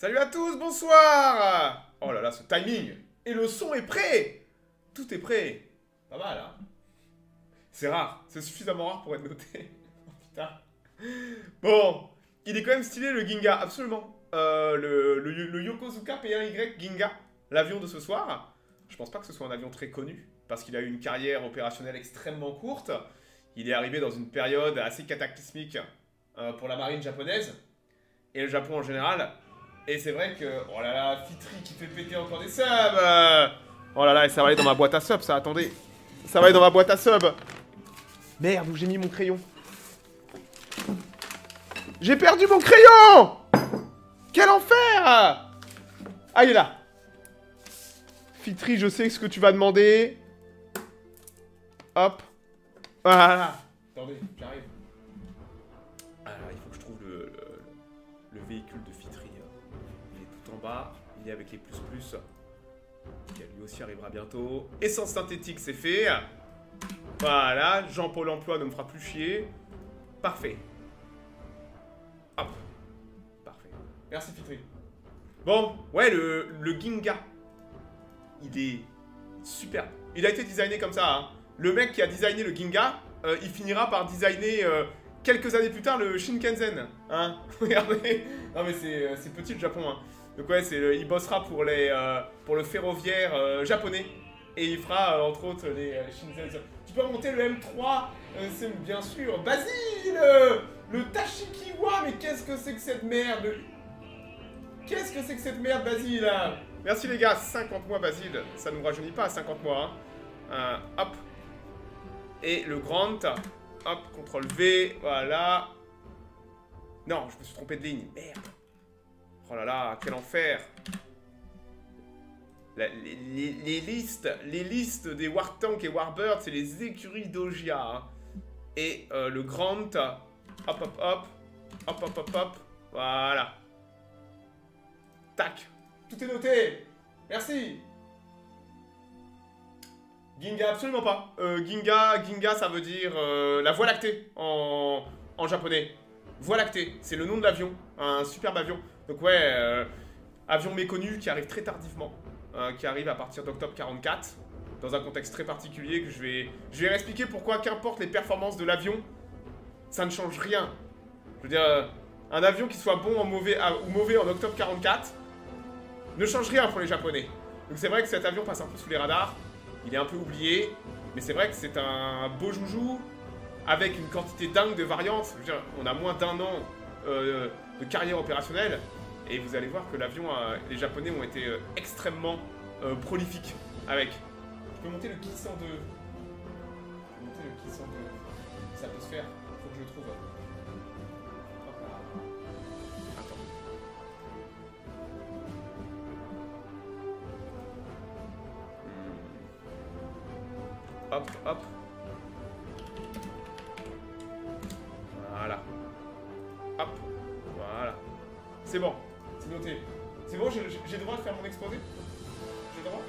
Salut à tous, bonsoir. Oh là là, ce timing. Et le son est prêt. Tout est prêt. Pas mal, hein. C'est rare, c'est suffisamment rare pour être noté. Oh, putain. Bon, il est quand même stylé le Ginga, absolument. Le Yokozuka P1Y Ginga, l'avion de ce soir. Je pense pas que ce soit un avion très connu, parce qu'il a eu une carrière opérationnelle extrêmement courte. Il est arrivé dans une période assez cataclysmique pour la marine japonaise, et le Japon en général. Et c'est vrai que... Oh là là, Fitri qui fait péter encore des subs. Oh là là, et ça va aller dans ma boîte à subs, ça, attendez. Ça va aller dans ma boîte à subs. Merde, où j'ai mis mon crayon? J'ai perdu mon crayon! Quel enfer! Ah, il est là. Fitri, je sais ce que tu vas demander. Hop. Voilà. Attendez, j'arrive. Ah, il faut que je trouve le véhicule de Fitri. Il est tout en bas. Il est avec les plus-plus. Qui lui aussi arrivera bientôt. Essence synthétique, c'est fait. Voilà. Jean-Paul Emploi ne me fera plus chier. Parfait. Hop. Parfait. Merci Fitri. Bon, ouais, le Ginga. Il est super. Il a été designé comme ça, hein. Le mec qui a designé le Ginga, il finira par designer quelques années plus tard le Shinkansen. Hein. Regardez. Non mais c'est petit le Japon. Hein. Donc ouais, il bossera pour le ferroviaire japonais. Et il fera entre autres les Shinkansen. Tu peux remonter le M3, c'est bien sûr. Basile, le Tashikiwa, mais qu'est-ce que c'est que cette merde? Qu'est-ce que c'est que cette merde, Basile? Merci les gars, 50 mois Basile. Ça ne nous rajeunit pas à 50 mois. Hein. Hop. Et le Grand, hop, CTRL V, voilà. Non, je me suis trompé de ligne, merde. Oh là là, quel enfer. Les listes des Wartank et Warbird, c'est les écuries d'Ogia. Hein. Et le Grand, hop, hop, hop, hop, hop, hop, hop, voilà. Tac, tout est noté. Merci. Ginga, absolument pas. Ginga, ça veut dire la Voie lactée en japonais. Voie lactée, c'est le nom de l'avion. Un superbe avion. Donc ouais, avion méconnu qui arrive très tardivement. Qui arrive à partir d'octobre 44. Dans un contexte très particulier que je vais expliquer pourquoi, qu'importe les performances de l'avion, ça ne change rien. Je veux dire, un avion qui soit bon ou mauvais en octobre 44 ne change rien pour les Japonais. Donc c'est vrai que cet avion passe un peu sous les radars. Il est un peu oublié, mais c'est vrai que c'est un beau joujou avec une quantité dingue de variantes. Je veux dire, on a moins d'1 an de carrière opérationnelle et vous allez voir que l'avion, les Japonais ont été extrêmement prolifiques avec. Je peux monter le Ki 102. Je peux monter le Ki 102. Ça peut se faire. Faut que je le trouve. Hop là. Attends. Hop, hop. Voilà. Hop. Voilà. C'est bon. C'est noté. C'est bon, j'ai le droit de faire mon exposé? J'ai le droit?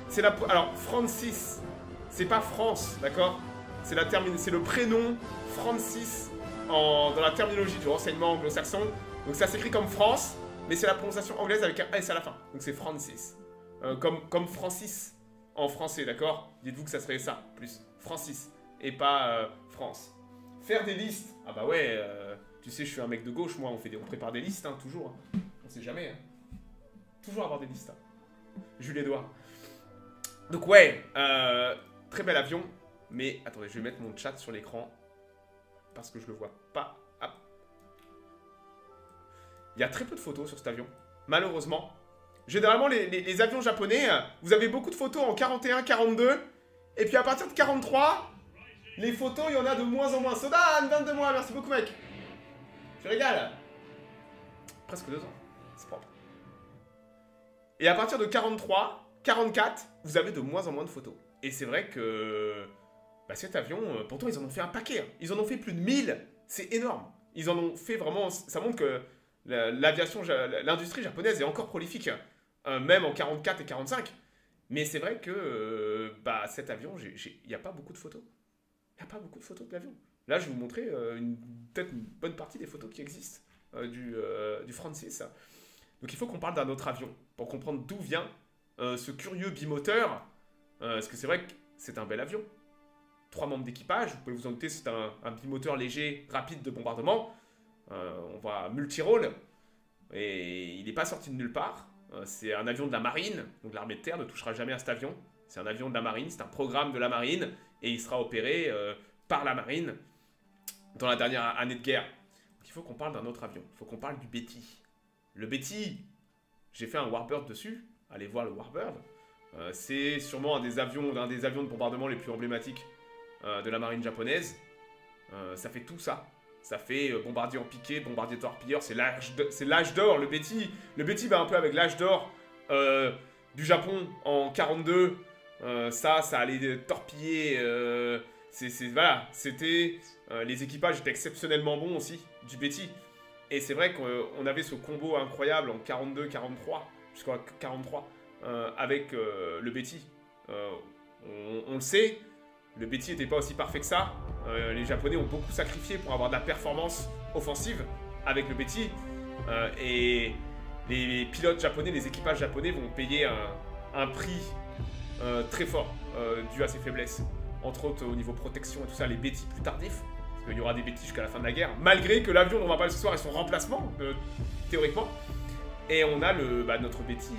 C'est la... Alors, Francis, c'est pas France, d'accord? C'est le prénom Francis dans la terminologie du renseignement anglo-saxon. Donc ça s'écrit comme France, mais c'est la prononciation anglaise avec un S à la fin. Donc c'est Francis. Comme Francis en français, d'accord? Dites-vous que ça serait ça, plus Francis, et pas France. Faire des listes. Ah bah ouais, tu sais, je suis un mec de gauche, moi, on prépare des listes, hein, toujours. Hein. On sait jamais. Hein. Toujours avoir des listes. Hein. Jules les doigts. Donc ouais, très bel avion, mais attendez, je vais mettre mon chat sur l'écran, parce que je le vois pas. Ah. Il y a très peu de photos sur cet avion, malheureusement. Généralement, les avions japonais, vous avez beaucoup de photos en 41, 42. Et puis à partir de 43, les photos, il y en a de moins en moins. Sodan, 22 mois, merci beaucoup mec. Tu régales. Presque 2 ans, c'est propre. Et à partir de 43, 44, vous avez de moins en moins de photos. Et c'est vrai que bah, cet avion, pourtant ils en ont fait un paquet. Hein. Ils en ont fait plus de 1000. C'est énorme. Ils en ont fait vraiment... Ça montre que l'aviation, l'industrie japonaise est encore prolifique. Même en 44 et 45. Mais c'est vrai que bah, cet avion, il n'y a pas beaucoup de photos. Il n'y a pas beaucoup de photos de l'avion. Là, je vais vous montrer peut-être une bonne partie des photos qui existent du Francis. Donc il faut qu'on parle d'un autre avion pour comprendre d'où vient ce curieux bimoteur. Parce que c'est vrai que c'est un bel avion. 3 membres d'équipage, vous pouvez vous en douter, c'est un bimoteur léger, rapide de bombardement. On voit multirôle. Et il n'est pas sorti de nulle part. C'est un avion de la marine, donc l'armée de terre ne touchera jamais à cet avion. C'est un avion de la marine, c'est un programme de la marine, et il sera opéré par la marine dans la dernière année de guerre. Donc il faut qu'on parle d'un autre avion, il faut qu'on parle du Betty. Le Betty, j'ai fait un Warbird dessus, allez voir le Warbird. C'est sûrement un des avions de bombardement les plus emblématiques de la marine japonaise. Ça fait tout ça. Ça fait bombardier en piqué, bombardier torpilleur, c'est l'âge d'or, le Betty. Le Betty va un peu avec l'âge d'or du Japon en 42. Ça allait torpiller. Voilà, c'était. Les équipages étaient exceptionnellement bons aussi, du Betty. Et c'est vrai qu'on avait ce combo incroyable en 42-43, jusqu'à 43, avec le Betty. On le sait. Le Betty n'était pas aussi parfait que ça. Les Japonais ont beaucoup sacrifié pour avoir de la performance offensive avec le Betty. Et les pilotes japonais, les équipages japonais vont payer un prix très fort dû à ses faiblesses. Entre autres au niveau protection et tout ça, les Betty plus tardifs. Parce qu'il y aura des Betty jusqu'à la fin de la guerre. Malgré que l'avion dont on va parler ce soir est son remplacement, théoriquement. Et on a notre Betty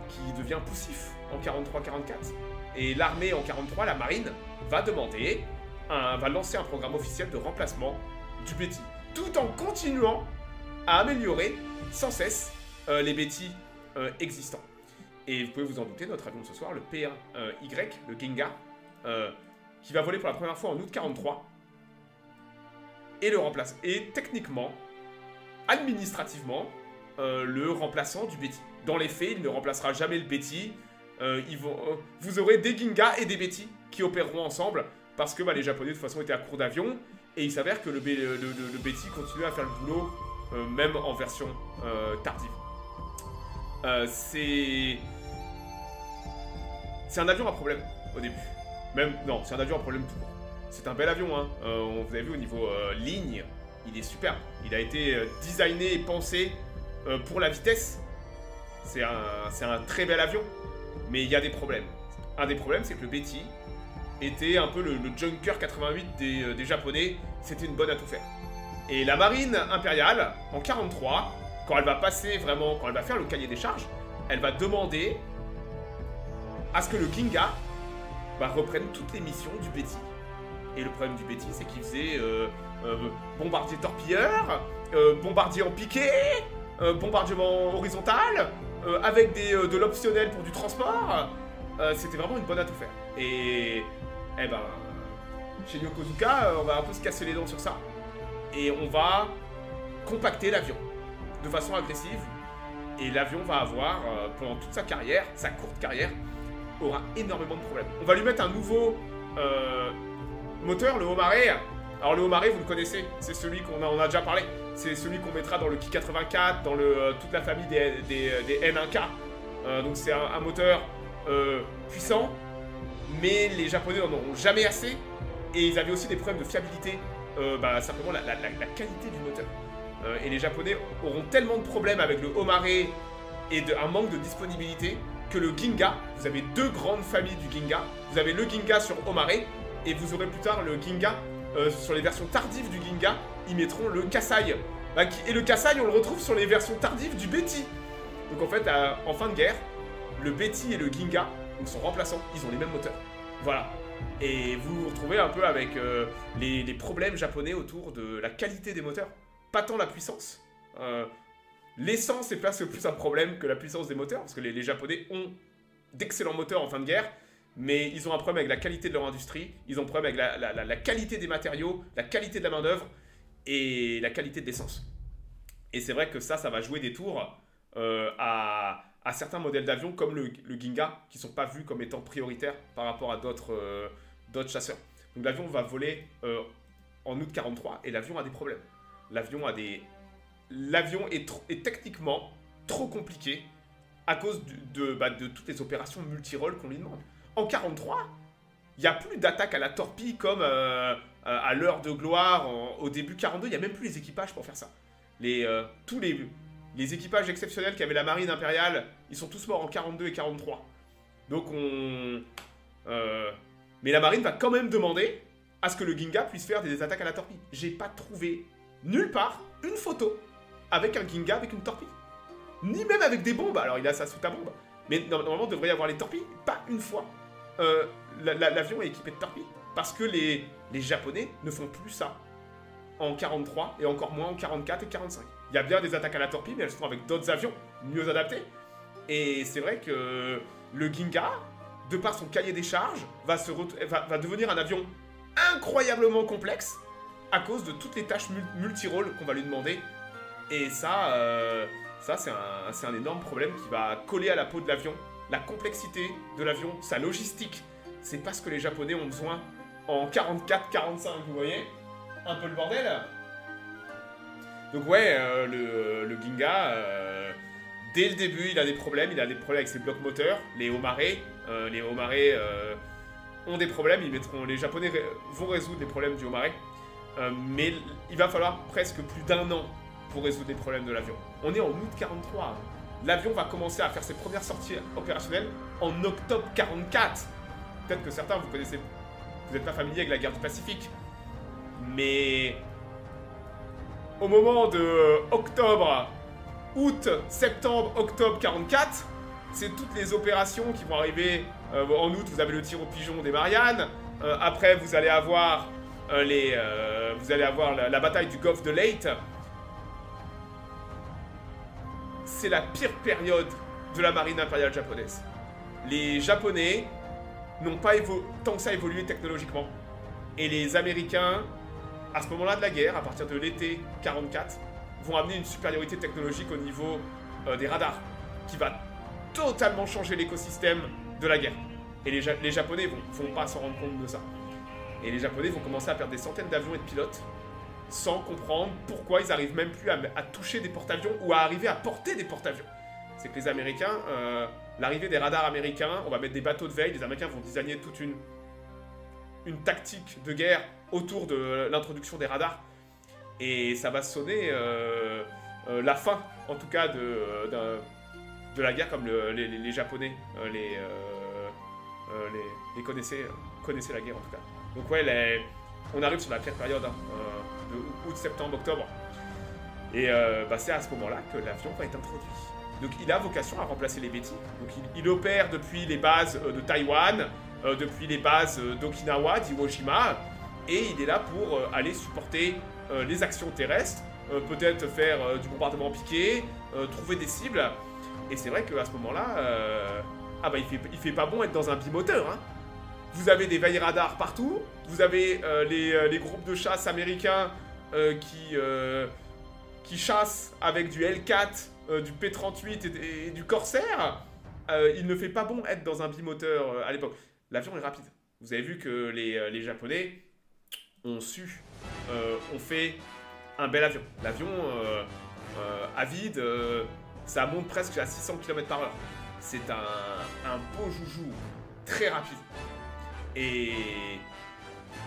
qui devient poussif en 43-44. Et l'armée en 43, la marine, va lancer un programme officiel de remplacement du Betty. Tout en continuant à améliorer sans cesse les Betty existants. Et vous pouvez vous en douter, notre avion de ce soir, le P1Y, le Ginga, qui va voler pour la première fois en août 43, et le remplace. Et techniquement, administrativement, le remplaçant du Betty. Dans les faits, il ne remplacera jamais le Betty. Vous aurez des Ginga et des Betty qui opéreront ensemble parce que les Japonais de toute façon étaient à court d'avion et il s'avère que le Betty continuait à faire le boulot même en version tardive. C'est un avion à problème au début. Non, c'est un avion à problème tout court. C'est un bel avion, hein. Vous avez vu au niveau ligne, il est superbe. Il a été designé et pensé pour la vitesse. C'est un très bel avion. Mais il y a des problèmes. Un des problèmes, c'est que le Betty était un peu le Junker 88 des Japonais. C'était une bonne à tout faire. Et la marine impériale, en 43, quand elle va faire le cahier des charges, elle va demander à ce que le Ginga reprenne toutes les missions du Betty. Et le problème du Betty, c'est qu'il faisait bombardier torpilleur, bombardier en piqué, bombardement horizontal, avec de l'optionnel pour du transport. C'était vraiment une bonne à tout faire. Et chez Yokozuka, on va un peu se casser les dents sur ça. Et on va compacter l'avion de façon agressive. Et l'avion va avoir, pendant toute sa carrière, sa courte carrière, aura énormément de problèmes. On va lui mettre un nouveau moteur, le Homare. Alors le Homare, vous le connaissez, c'est celui qu'on a déjà parlé. C'est celui qu'on mettra dans le Ki 84, dans toute la famille des N1K. Donc c'est un moteur puissant, mais les Japonais n'en auront jamais assez. Et ils avaient aussi des problèmes de fiabilité, simplement la qualité du moteur. Et les Japonais auront tellement de problèmes avec le Homare et un manque de disponibilité que le Ginga, vous avez deux grandes familles du Ginga. Vous avez le Ginga sur Homare et vous aurez plus tard le Ginga sur les versions tardives du Ginga. Ils mettront le Kasai. Et le Kasai, on le retrouve sur les versions tardives du Betty. Donc en fait, en fin de guerre, le Betty et le Ginga, donc son remplaçant, ils ont les mêmes moteurs. Voilà. Et vous vous retrouvez un peu avec les problèmes japonais autour de la qualité des moteurs. Pas tant la puissance. L'essence est presque plus un problème que la puissance des moteurs, parce que les Japonais ont d'excellents moteurs en fin de guerre, mais ils ont un problème avec la qualité de leur industrie, ils ont un problème avec la qualité des matériaux, la qualité de la main-d'œuvre et la qualité de l'essence. Et c'est vrai que ça va jouer des tours à certains modèles d'avions comme le Ginga, qui ne sont pas vus comme étant prioritaires par rapport à d'autres chasseurs. Donc l'avion va voler en août 43 et l'avion a des problèmes. L'avion est techniquement trop compliqué à cause de toutes les opérations multirôles qu'on lui demande. En 43, Il n'y a plus d'attaque à la torpille comme à l'heure de gloire au début 42. Il n'y a même plus les équipages pour faire ça. Tous les équipages exceptionnels qu'avait la marine impériale, ils sont tous morts en 42 et 43. Donc mais la marine va quand même demander à ce que le Ginga puisse faire des attaques à la torpille. J'ai pas trouvé nulle part une photo avec un Ginga avec une torpille. Ni même avec des bombes. Alors il a ça sous ta bombe. Mais normalement, il devrait y avoir les torpilles. Pas une fois. L'avion est équipé de torpilles. Parce que les Japonais ne font plus ça en 43 et encore moins en 44 et 45. Il y a bien des attaques à la torpille, mais elles sont avec d'autres avions mieux adaptés. Et c'est vrai que le Ginga, de par son cahier des charges, va devenir un avion incroyablement complexe à cause de toutes les tâches multirôles qu'on va lui demander. Et ça c'est un énorme problème qui va coller à la peau de l'avion. La complexité de l'avion, sa logistique, c'est pas ce que les Japonais ont besoin en 44-45, vous voyez? Un peu le bordel. Donc ouais, le Ginga, dès le début, il a des problèmes avec ses blocs moteurs, les Homare. Les Homare ont des problèmes, les Japonais vont résoudre les problèmes du Homare. Mais il va falloir presque plus d'1 an pour résoudre les problèmes de l'avion. On est en août 43. L'avion va commencer à faire ses premières sorties opérationnelles en octobre 44. Peut-être que certains, vous n'êtes pas familier avec la guerre du Pacifique. Mais au moment de août, septembre, octobre 44, c'est toutes les opérations qui vont arriver. En août, vous avez le tir au pigeon des Mariannes. Après, vous allez avoir la bataille du golfe de Leyte. C'est la pire période de la marine impériale japonaise. Les Japonais n'ont pas tant que ça évolué technologiquement. Et les Américains, à ce moment-là de la guerre, à partir de l'été 44, vont amener une supériorité technologique au niveau des radars, qui va totalement changer l'écosystème de la guerre. Et les Japonais vont pas s'en rendre compte de ça. Et les Japonais vont commencer à perdre des centaines d'avions et de pilotes, sans comprendre pourquoi ils n'arrivent même plus à toucher des porte-avions ou à arriver à porter des porte-avions. C'est que les Américains, l'arrivée des radars américains, on va mettre des bateaux de veille, les Américains vont designer toute une tactique de guerre autour de l'introduction des radars. Et ça va sonner la fin, en tout cas, de la guerre, comme les Japonais les connaissaient la guerre, en tout cas. Donc ouais, on arrive sur la pire période, de août, septembre, octobre. Et c'est à ce moment-là que l'avion va être introduit. Donc il a vocation à remplacer les Betty. Donc il opère depuis les bases de Taïwan, depuis les bases d'Okinawa, d'Iwo Jima, et il est là pour aller supporter les actions terrestres, peut-être faire du bombardement piqué, trouver des cibles. Et c'est vrai qu'à ce moment-là, il fait pas bon être dans un bimoteur, hein. Vous avez des veilles radars partout, vous avez les groupes de chasse américains qui chassent avec du L4, du P-38 et du Corsair. Il ne fait pas bon être dans un bimoteur à l'époque. L'avion est rapide. Vous avez vu que les Japonais ont fait un bel avion. L'avion à vide, ça monte presque à 600 km/h. C'est un beau joujou, très rapide. Et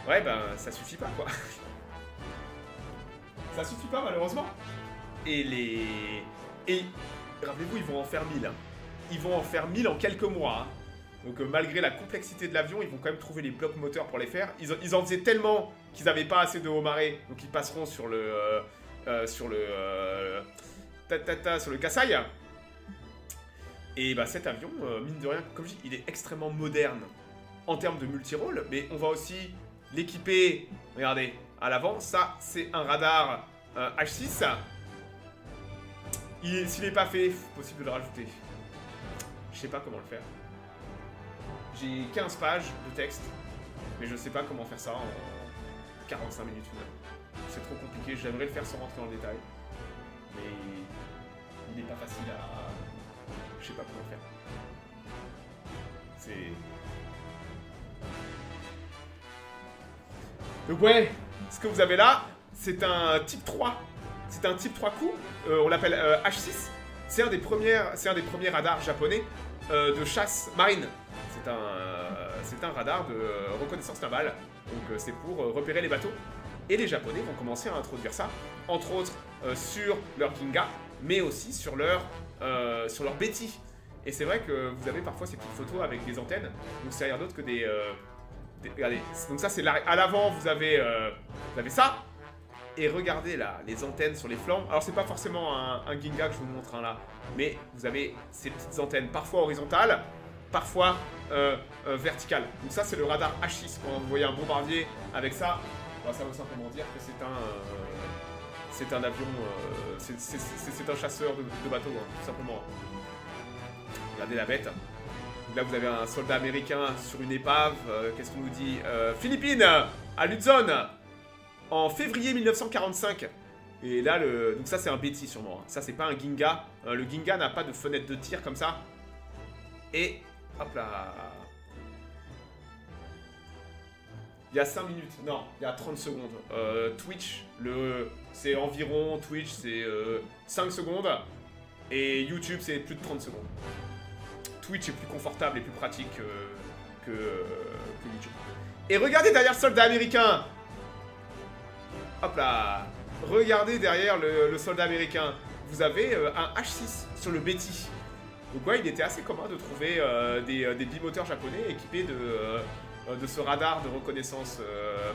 ouais, ça suffit pas, quoi. Ça suffit pas, malheureusement. Et rappelez-vous, ils vont en faire 1000. Hein. Ils vont en faire 1000 en quelques mois. Hein. Donc malgré la complexité de l'avion, ils vont quand même trouver les blocs moteurs pour les faire. Ils en faisaient tellement qu'ils n'avaient pas assez de Homare, donc ils passeront sur le Kasai. Et cet avion, mine de rien, comme je dis, il est extrêmement moderne en termes de multirôle, mais on va aussi l'équiper. Regardez, à l'avant, ça c'est un radar H6. S'il n'est pas fait, possible de le rajouter. Je sais pas comment le faire. J'ai 15 pages de texte, mais je sais pas comment faire ça en 45 minutes. C'est trop compliqué, j'aimerais le faire sans rentrer dans le détail. Mais il n'est pas facile à... Je sais pas comment faire. C'est... Donc ouais, ce que vous avez là, c'est un type 3. C'est un type 3 coups, on l'appelle H6. C'est un des premiers radars japonais de chasse marine. c'est un radar de reconnaissance navale. Donc c'est pour repérer les bateaux. Et les Japonais vont commencer à introduire ça, entre autres sur leur Ginga, mais aussi sur leur Betty. Et c'est vrai que vous avez parfois ces petites photos avec des antennes, donc c'est rien d'autre que des regardez, donc ça c'est à l'avant, vous avez ça. Et regardez là, les antennes sur les flancs. Alors c'est pas forcément un Ginga que je vous montre là, mais vous avez ces petites antennes, parfois horizontales, parfois verticales. Donc ça c'est le radar H6. Quand vous voyez un bombardier avec ça, bah, ça veut simplement dire que c'est un avion, c'est un chasseur de bateau, hein, tout simplement. Regardez la bête. Donc là vous avez un soldat américain sur une épave. Qu'est-ce qu'on nous dit Philippines, à Luzon, en février 1945. Et là, donc ça c'est un Betty sûrement. Hein. Ça c'est pas un Ginga. Le Ginga n'a pas de fenêtre de tir comme ça. Et hop là. Il y a 5 minutes, non, il y a 30 secondes. Twitch, c'est environ, Twitch c'est 5 secondes. Et YouTube c'est plus de 30 secondes. Twitch est plus confortable et plus pratique que YouTube. Et regardez derrière le soldat américain. Hop là. Regardez derrière le soldat américain. Vous avez un H6 sur le Betty. Donc ouais, il était assez commun de trouver des bimoteurs japonais équipés de ce radar de reconnaissance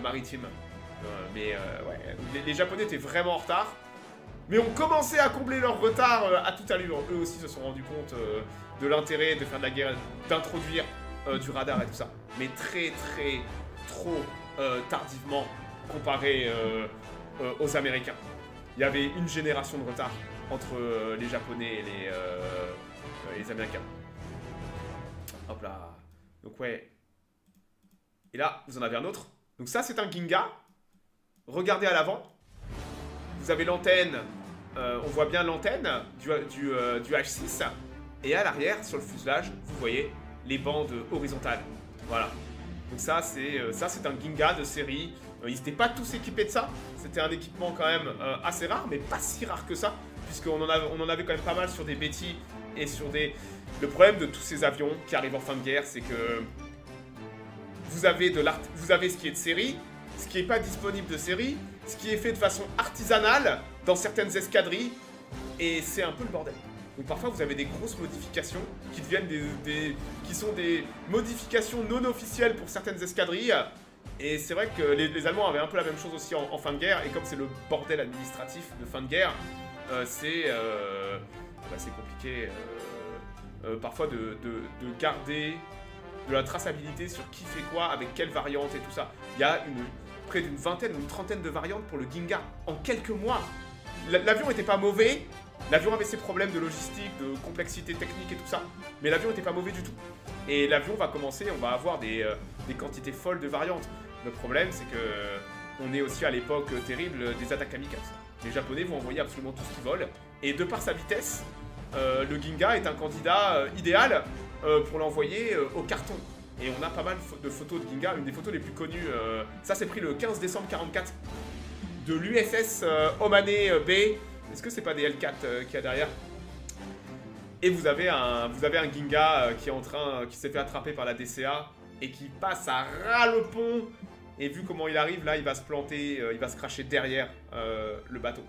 maritime. Mais ouais, les Japonais étaient vraiment en retard. Mais ont commencé à combler leur retard à toute allure. Eux aussi se sont rendus compte de l'intérêt de faire de la guerre, d'introduire du radar et tout ça. Mais trop tardivement comparé aux Américains. Il y avait une génération de retard entre les Japonais et les Américains. Hop là. Donc ouais. Et là, vous en avez un autre. Donc ça, c'est un Ginga. Regardez à l'avant. Vous avez l'antenne. On voit bien l'antenne du H6. Et à l'arrière, sur le fuselage, vous voyez les bandes horizontales. Voilà. Donc ça, c'est un Ginga de série. Ils n'étaient pas tous équipés de ça. C'était un équipement quand même assez rare, mais pas si rare que ça. Puisqu'on en avait quand même pas mal sur des Betty et sur des... Le problème de tous ces avions qui arrivent en fin de guerre, c'est que... Vous avez ce qui est de série, ce qui n'est pas disponible de série, ce qui est fait de façon artisanale dans certaines escadrilles, et c'est un peu le bordel. Donc parfois vous avez des grosses modifications qui deviennent qui sont des modifications non officielles pour certaines escadrilles, et c'est vrai que les Allemands avaient un peu la même chose aussi en fin de guerre, et comme c'est le bordel administratif de fin de guerre, c'est compliqué parfois de garder de la traçabilité sur qui fait quoi, avec quelle variante et tout ça. Il y a près d'une vingtaine ou une trentaine de variantes pour le Ginga en quelques mois. L'avion n'était pas mauvais, l'avion avait ses problèmes de logistique, de complexité technique et tout ça, mais l'avion n'était pas mauvais du tout. Et l'avion va commencer, on va avoir des quantités folles de variantes. Le problème, c'est que on est aussi à l'époque terrible des attaques kamikazes. Les Japonais vont envoyer absolument tout ce qu'ils veulent, et de par sa vitesse, le Ginga est un candidat idéal pour l'envoyer au carton. Et on a pas mal de photos de Ginga. Une des photos les plus connues, ça c'est pris le 15 décembre 44 de l'USS Omane B. Est-ce que c'est pas des L4 qu'il y a derrière? Et vous avez un Ginga qui s'est fait attraper par la DCA et qui passe à ras le pont. Et vu comment il arrive, là il va se planter, il va se cracher derrière le bateau.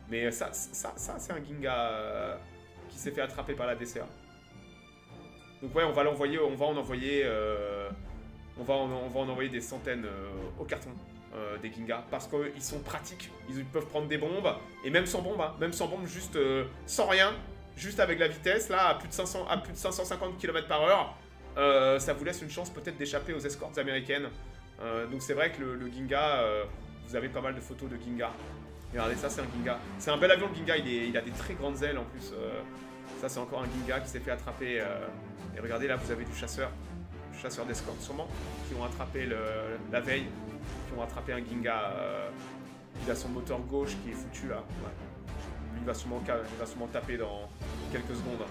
Mais ça c'est un Ginga qui s'est fait attraper par la DCA. Donc ouais, on va en envoyer des centaines au carton des Ginga, parce qu'ils sont pratiques, ils peuvent prendre des bombes, et même sans bombe, hein, même sans bombe, juste sans rien, juste avec la vitesse, là, à plus de 550 km/h, ça vous laisse une chance peut-être d'échapper aux escortes américaines. Donc c'est vrai que le Ginga, vous avez pas mal de photos de Ginga. Et regardez, ça c'est un Ginga. C'est un bel avion le Ginga, il a des très grandes ailes en plus. Ça c'est encore un Ginga qui s'est fait attraper. Et regardez là, vous avez du chasseur d'escorte sûrement, qui ont attrapé la veille, qui ont attrapé un Ginga. Il a son moteur gauche qui est foutu là. Ouais. Lui il va sûrement taper dans quelques secondes.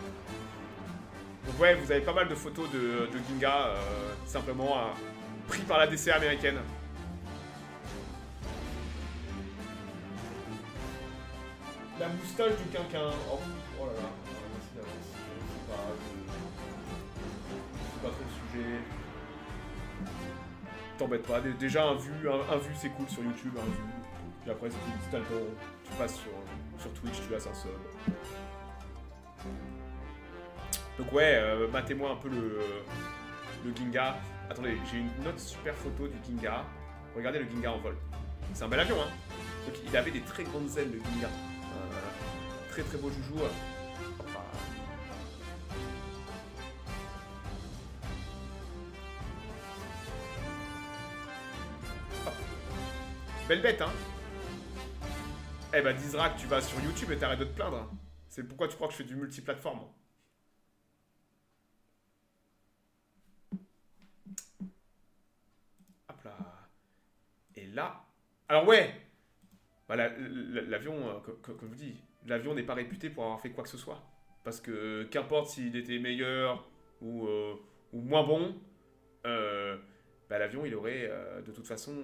Donc ouais, vous avez pas mal de photos de Ginga, simplement pris par la DCA américaine. La moustache du quinquin. Oh là là. C'est pas trop le sujet. T'embête pas. Déjà, un vu c'est cool sur YouTube, un vu. Puis après, si t'as le temps, tu passes sur Twitch, tu as un sub. Donc ouais, matez-moi un peu le Ginga. Attendez, j'ai une autre super photo du Ginga. Regardez le Ginga en vol. C'est un bel avion, hein. Donc il avait des très grandes ailes, le Ginga. Très très beau joujou. Belle bête, hein. Eh ben, Dizrak, tu vas sur YouTube et t'arrêtes de te plaindre. C'est pourquoi tu crois que je fais du multiplateforme. Hop là. Et là... Alors ouais, bah, l'avion, comme je vous dis, l'avion n'est pas réputé pour avoir fait quoi que ce soit. Parce que qu'importe s'il était meilleur ou moins bon, bah, l'avion, il aurait de toute façon...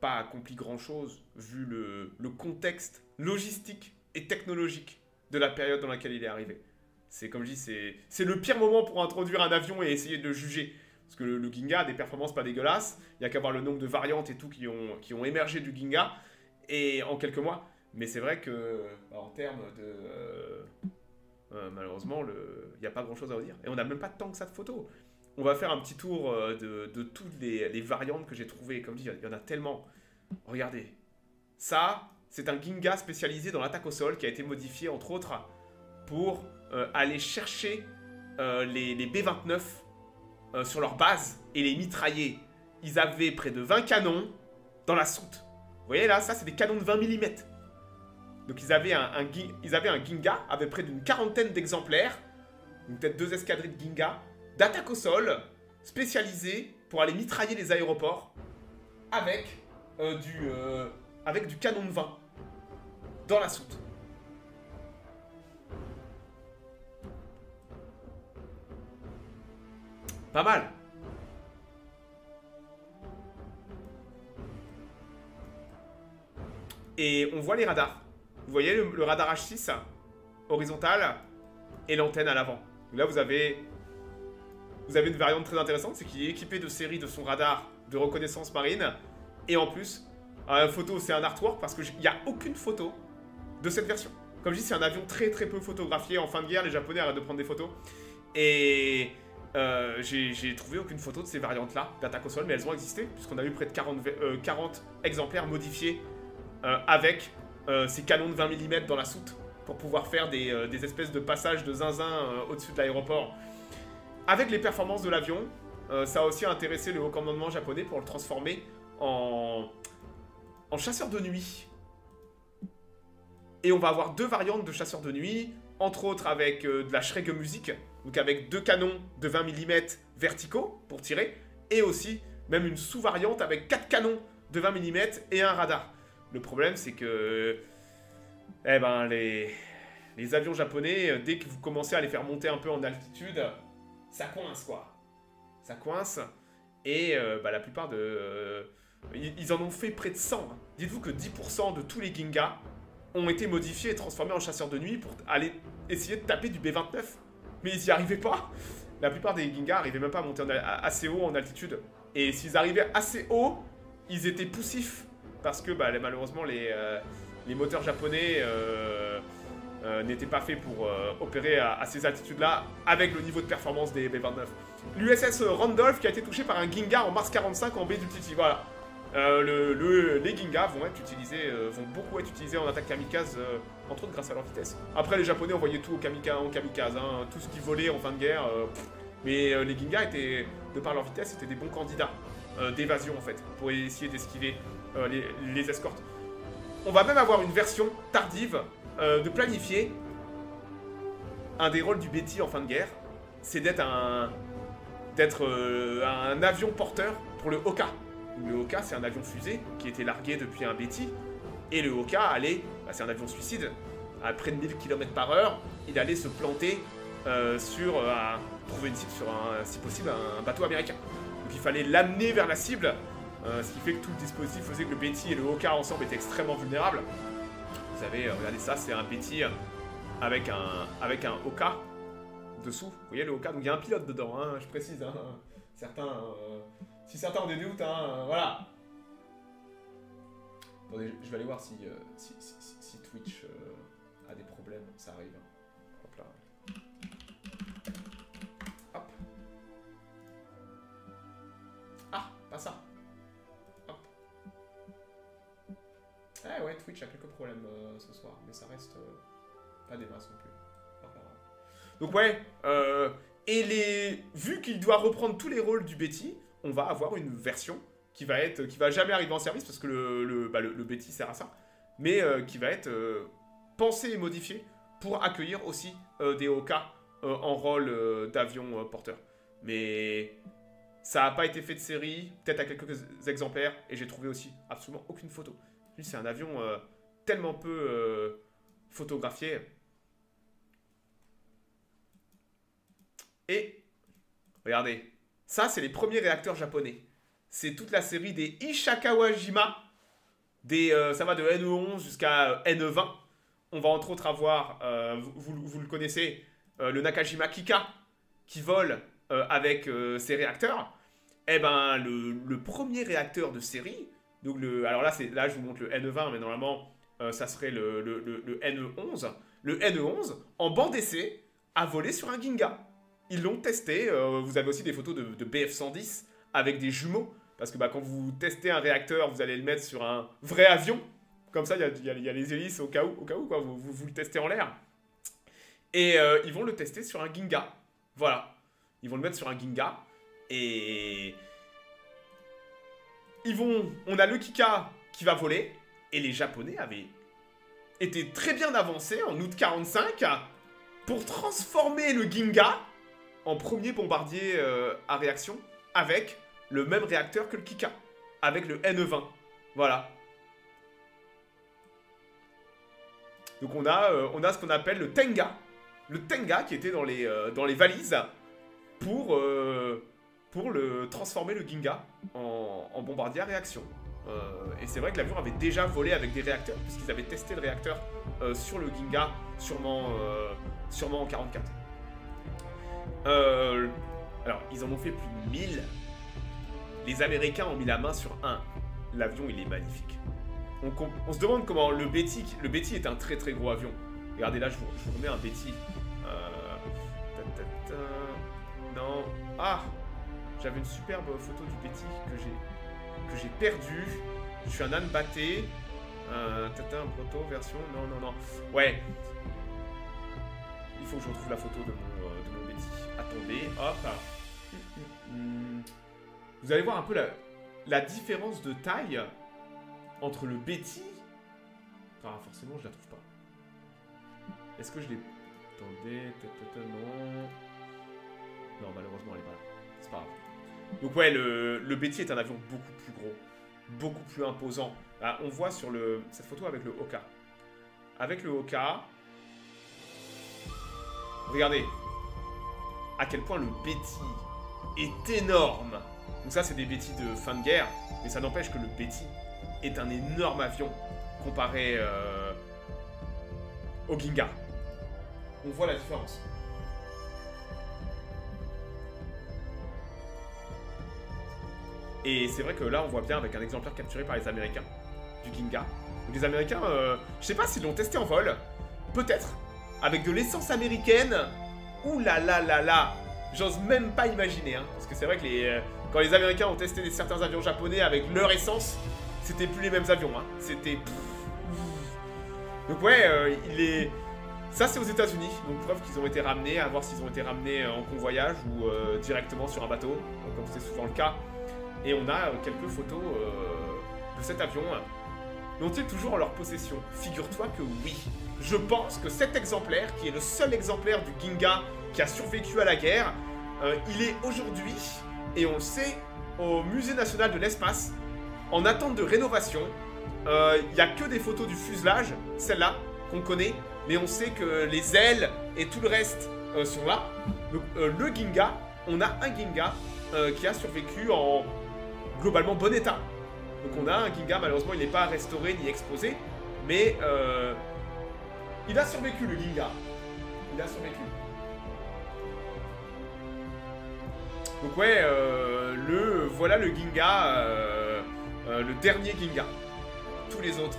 pas accompli grand-chose vu le contexte logistique et technologique de la période dans laquelle il est arrivé. C'est comme je dis, c'est le pire moment pour introduire un avion et essayer de le juger. Parce que le Ginga a des performances pas dégueulasses, il n'y a qu'à voir le nombre de variantes et tout qui ont émergé du Ginga et en quelques mois. Mais c'est vrai que en termes de... malheureusement, il n'y a pas grand-chose à redire. Et on n'a même pas tant que ça de photos. On va faire un petit tour de toutes les variantes que j'ai trouvées. Comme dit, il y en a tellement. Regardez. Ça, c'est un Ginga spécialisé dans l'attaque au sol qui a été modifié, entre autres, pour aller chercher les B-29 sur leur base et les mitrailler. Ils avaient près de 20 canons dans la soute. Vous voyez là, ça, c'est des canons de 20 mm. Donc ils avaient un Ginga avec près d'une quarantaine d'exemplaires. Donc peut-être 2 escadrilles de Ginga. D'attaque au sol, spécialisé pour aller mitrailler les aéroports avec du canon de 20 dans la soute. Pas mal. Et on voit les radars. Vous voyez le radar H6 horizontal et l'antenne à l'avant. Là, vous avez une variante très intéressante, c'est qu'il est équipé de séries de son radar de reconnaissance marine. Et en plus, la photo, c'est un artwork parce qu'il n'y a aucune photo de cette version. Comme je dis, c'est un avion très très peu photographié. En fin de guerre, les Japonais arrêtent de prendre des photos. Et j'ai trouvé aucune photo de ces variantes-là d'attaque au sol, mais elles ont existé, puisqu'on a eu près de 40 exemplaires modifiés avec ces canons de 20 mm dans la soute pour pouvoir faire des espèces de passages de zinzin au-dessus de l'aéroport. Avec les performances de l'avion, ça a aussi intéressé le haut commandement japonais pour le transformer en chasseur de nuit. Et on va avoir 2 variantes de chasseurs de nuit, entre autres avec de la Schrägmusik, donc avec 2 canons de 20 mm verticaux pour tirer, et aussi même une sous-variante avec 4 canons de 20 mm et un radar. Le problème, c'est que les avions japonais, dès que vous commencez à les faire monter un peu en altitude, ça coince, quoi. Ça coince. Et la plupart de... ils en ont fait près de 100. Hein. Dites-vous que 10% de tous les Ginga ont été modifiés et transformés en chasseurs de nuit pour aller essayer de taper du B-29. Mais ils n'y arrivaient pas. La plupart des Ginga n'arrivaient même pas à monter assez haut en altitude. Et s'ils arrivaient assez haut, ils étaient poussifs. Parce que malheureusement, les moteurs japonais... n'était pas fait pour opérer à ces altitudes-là avec le niveau de performance des B-29. L'USS Randolph qui a été touché par un Ginga en mars 45 en baie du Titi. Voilà. Les Ginga vont beaucoup être utilisés en attaque kamikaze, entre autres grâce à leur vitesse. Après, les Japonais envoyaient tout en kamikaze, hein, tout ce qui volait en fin de guerre. Mais les Ginga étaient, de par leur vitesse, étaient des bons candidats d'évasion en fait, pour essayer d'esquiver les escortes. On va même avoir une version tardive de planifier un des rôles du Betty en fin de guerre, c'est d'être un avion porteur pour le Oka. Le Oka, c'est un avion fusée qui était largué depuis un Betty, et le Oka allait, c'est un avion suicide, à près de 1000 km/h, il allait se planter trouver une cible sur si possible, un bateau américain. Donc il fallait l'amener vers la cible, ce qui fait que tout le dispositif faisait que le Betty et le Oka ensemble étaient extrêmement vulnérables. Vous savez, regardez ça, c'est un Betty avec un Oka. dessous. Vous voyez le Oka, donc il y a un pilote dedans, hein, je précise. Hein. Certains, si certains ont des doutes, hein, voilà. Attendez, je vais aller voir si Twitch a des problèmes, ça arrive. Hop là. Hop. Ah, pas ça. Hop. Ah ouais, Twitch a quelques problèmes ce soir, mais ça reste pas des masses non plus. Hop là. Donc ouais, vu qu'il doit reprendre tous les rôles du Betty, on va avoir une version qui va jamais arriver en service parce que le Betty sert à ça, mais qui va être pensé et modifié pour accueillir aussi des Oka en rôle d'avion porteur. Mais ça n'a pas été fait de série, peut-être à quelques exemplaires, et j'ai trouvé aussi absolument aucune photo. C'est un avion tellement peu photographié. Et regardez, ça c'est les premiers réacteurs japonais. C'est toute la série des Ishikawajima. Ça va de NE11 jusqu'à NE20. On va entre autres avoir, vous le connaissez, le Nakajima Kika qui vole avec ses réacteurs. Eh ben, le premier réacteur de série, donc alors là je vous montre le NE20, mais normalement ça serait le NE11. Le NE11, en bande d'essai, a volé sur un Ginga. Ils l'ont testé. Vous avez aussi des photos de BF-110 avec des jumeaux. Parce que quand vous testez un réacteur, vous allez le mettre sur un vrai avion. Comme ça, il y a les hélices au cas où quoi, vous le testez en l'air. Et ils vont le tester sur un Ginga. Voilà. Ils vont le mettre sur un Ginga. Et on a le Kika qui va voler. Et les Japonais avaient été très bien avancés en août 45 pour transformer le Ginga en premier bombardier à réaction avec le même réacteur que le Kika, avec le NE20. Voilà. Donc on a ce qu'on appelle le Tenga. Le Tenga qui était dans les valises pour transformer le Ginga en bombardier à réaction. Et c'est vrai que l'avion avait déjà volé avec des réacteurs, puisqu'ils avaient testé le réacteur sur le Ginga, sûrement en 44. Alors, ils en ont fait plus de 1000. Les Américains ont mis la main sur un. L'avion, il est magnifique. On se demande comment le Betty est un très très gros avion. Regardez là, je vous remets un Betty. Non. Ah, j'avais une superbe photo du Betty que j'ai perdu. Je suis un âne batté. Proto version. Non. Ouais. Il faut que je retrouve la photo de mon Betty. Attendez, hop. Vous allez voir un peu la différence de taille entre le Betty. Enfin, forcément, je la trouve pas. Est-ce que je l'ai... Attendez, non. Non, malheureusement, elle est pas là. C'est pas grave. Donc ouais, le Betty est un avion beaucoup plus gros, beaucoup plus imposant. Là, on voit sur cette photo avec le Oka. Avec le Oka, regardez à quel point le Betty est énorme. Donc ça, c'est des Betty de fin de guerre, mais ça n'empêche que le Betty est un énorme avion comparé au Ginga. On voit la différence. Et c'est vrai que là, on voit bien avec un exemplaire capturé par les Américains du Ginga. Donc les Américains, je sais pas s'ils l'ont testé en vol. Peut-être. Avec de l'essence américaine. Ouh là là là là. J'ose même pas imaginer. Hein, parce que c'est vrai que quand les Américains ont testé certains avions japonais avec leur essence, c'était plus les mêmes avions. Hein. C'était... Donc ouais, ça c'est aux États-Unis. Donc preuve qu'ils ont été ramenés. À voir s'ils ont été ramenés en convoyage ou directement sur un bateau. Comme c'est souvent le cas. Et on a quelques photos de cet avion. L'ont-ils toujours en leur possession? Figure-toi que oui. Je pense que cet exemplaire, qui est le seul exemplaire du Ginga qui a survécu à la guerre, il est aujourd'hui, et on le sait, au Musée National de l'Espace, en attente de rénovation. Il n'y a que des photos du fuselage, celle-là, qu'on connaît, mais on sait que les ailes et tout le reste sont là. Donc le Ginga, on a un Ginga qui a survécu en globalement bon état. Donc on a un Ginga, malheureusement il n'est pas restauré ni exposé, mais il a survécu le Ginga. Il a survécu. Donc ouais, voilà le Ginga, le dernier Ginga. Tous les autres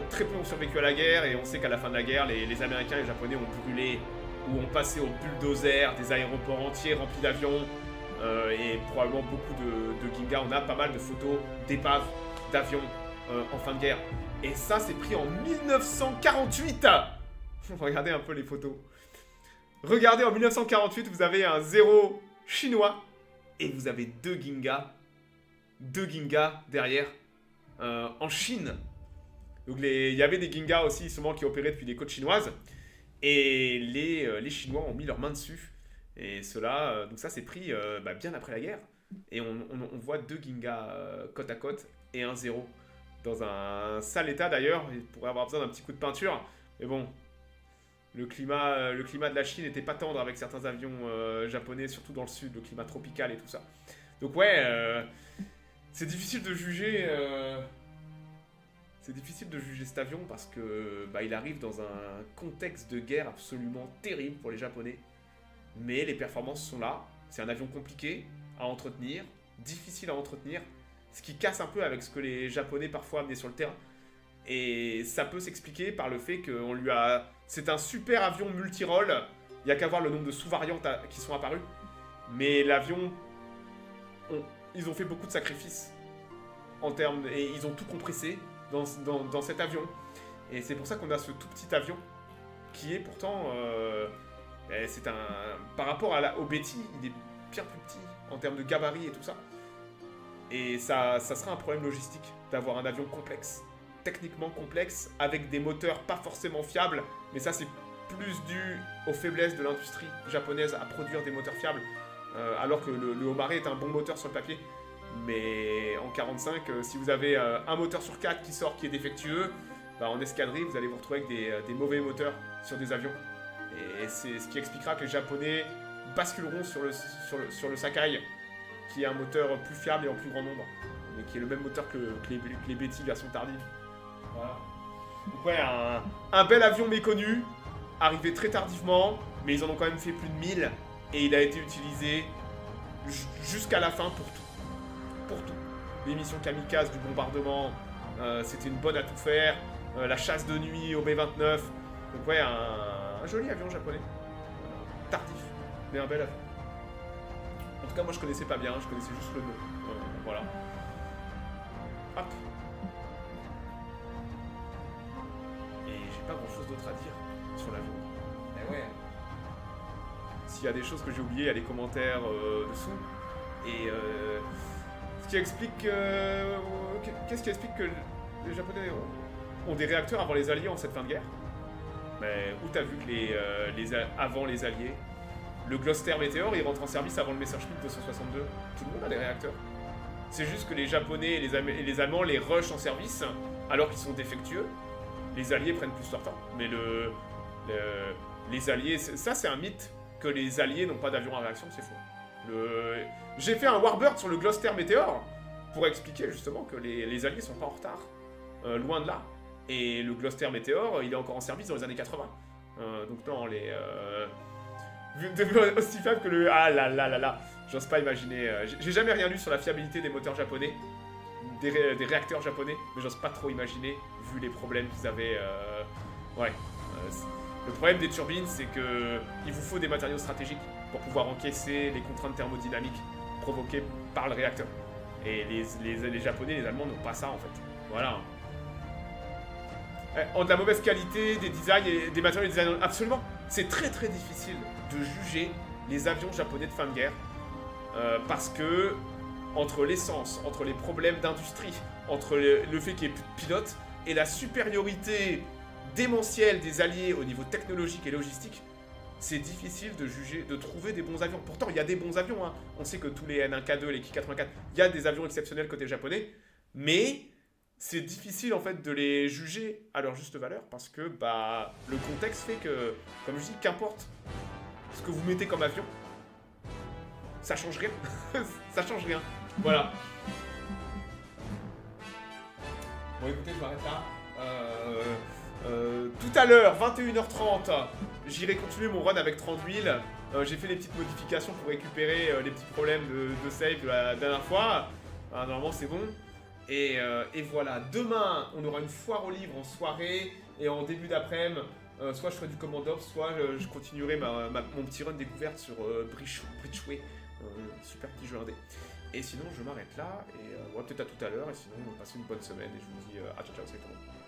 très peu ont survécu à la guerre, et on sait qu'à la fin de la guerre, les Américains et les Japonais ont brûlé ou ont passé au bulldozer des aéroports entiers remplis d'avions, et probablement beaucoup de Ginga. On a pas mal de photos d'épaves, d'avions en fin de guerre. Et ça, c'est pris en 1948. Regardez un peu les photos. Regardez, en 1948, vous avez un 0 chinois et vous avez deux Ginga derrière en Chine. Donc il y avait des Ginga aussi justement qui opéraient depuis des côtes chinoises, et les Chinois ont mis leurs mains dessus. Et cela, donc ça c'est pris bien après la guerre. Et on voit deux Ginga côte à côte et un 0 dans un sale état d'ailleurs. Il pourrait avoir besoin d'un petit coup de peinture, mais bon. Le climat de la Chine n'était pas tendre avec certains avions japonais, surtout dans le sud, le climat tropical et tout ça. Donc ouais, c'est difficile de juger. C'est difficile de juger cet avion parce que il arrive dans un contexte de guerre absolument terrible pour les Japonais. Mais les performances sont là. C'est un avion compliqué à entretenir, difficile à entretenir, ce qui casse un peu avec ce que les Japonais parfois amenaient sur le terrain. Et ça peut s'expliquer par le fait qu'on lui a... C'est un super avion multirôle. Il n'y a qu'à voir le nombre de sous-variantes qui sont apparues. Mais l'avion... Ils ont fait beaucoup de sacrifices. Et ils ont tout compressé dans cet avion. Et c'est pour ça qu'on a ce tout petit avion qui est pourtant... c'est un... Par rapport au Betty, il est bien plus petit en termes de gabarit et tout ça. Et ça sera un problème logistique d'avoir un avion complexe. Techniquement complexe, avec des moteurs pas forcément fiables, mais ça c'est plus dû aux faiblesses de l'industrie japonaise à produire des moteurs fiables, alors que le Homare est un bon moteur sur le papier. Mais en 45, si vous avez un moteur sur 4 qui sort qui est défectueux, en escadrille vous allez vous retrouver avec des mauvais moteurs sur des avions. Et c'est ce qui expliquera que les Japonais basculeront sur le Sakai, qui est un moteur plus fiable et en plus grand nombre, mais qui est le même moteur que les Betty version tardive. Voilà. Donc ouais, un bel avion méconnu, arrivé très tardivement, mais ils en ont quand même fait plus de 1000, et il a été utilisé jusqu'à la fin pour tout. Pour tout. Les missions kamikazes du bombardement, c'était une bonne à tout faire, la chasse de nuit au B-29, donc ouais, un joli avion japonais. Tardif, mais un bel avion. En tout cas, moi je connaissais pas bien, je connaissais juste le nom. Voilà. Hop. Pas grand chose d'autre à dire sur l'avion. Mais ouais. S'il y a des choses que j'ai oubliées, il y a les commentaires dessous. Et ce qui explique. Qu'est-ce qui explique que les Japonais ont des réacteurs avant les Alliés en cette fin de guerre? Mais où t'as vu que avant les Alliés, le Gloster Meteor il rentre en service avant le Messerschmitt 262. Tout le monde a des réacteurs. C'est juste que les Japonais et les Allemands les rushent en service alors qu'ils sont défectueux. Les Alliés prennent plus leur temps, mais les Alliés, ça c'est un mythe, que les Alliés n'ont pas d'avion à réaction, c'est faux. J'ai fait un Warbird sur le Gloster Meteor pour expliquer justement que les Alliés sont pas en retard, loin de là. Et le Gloster Meteor, il est encore en service dans les années 80. Donc non, aussi faible que le... Ah là là là là, j'ose pas imaginer. J'ai jamais rien lu sur la fiabilité des moteurs japonais. Des réacteurs japonais, mais j'ose pas trop imaginer, vu les problèmes qu'ils avaient. Ouais. Le problème des turbines, c'est que il vous faut des matériaux stratégiques pour pouvoir encaisser les contraintes thermodynamiques provoquées par le réacteur. Et les Japonais, les Allemands n'ont pas ça en fait. Voilà. Ont de la mauvaise qualité, des designs et des matériaux design. Absolument. C'est très très difficile de juger les avions japonais de fin de guerre parce que entre l'essence, entre les problèmes d'industrie, entre le fait qu'il n'y ait plus de pilotes et la supériorité démentielle des Alliés au niveau technologique et logistique, c'est difficile de juger, de trouver des bons avions. Pourtant, il y a des bons avions, hein. On sait que tous les N1K2, les Ki-84, il y a des avions exceptionnels côté japonais, mais c'est difficile en fait de les juger à leur juste valeur parce que le contexte fait que, comme je dis, qu'importe ce que vous mettez comme avion, ça change rien. Ça change rien. Voilà. Bon écoutez, je m'arrête là. Tout à l'heure, 21h30, j'irai continuer mon run avec 30 000. J'ai fait les petites modifications pour récupérer les petits problèmes de save de la dernière fois. Normalement, c'est bon. Et voilà, demain, on aura une foire aux livres en soirée. Et en début d'après-midi, soit je ferai du Command Ops, soit je continuerai mon petit run découverte sur Bridgeway. Super petit jeu indé. Et sinon, je m'arrête là. Et ouais, peut-être à tout à l'heure. Et sinon, passez une bonne semaine. Et je vous dis à ciao, ciao, c'est tout.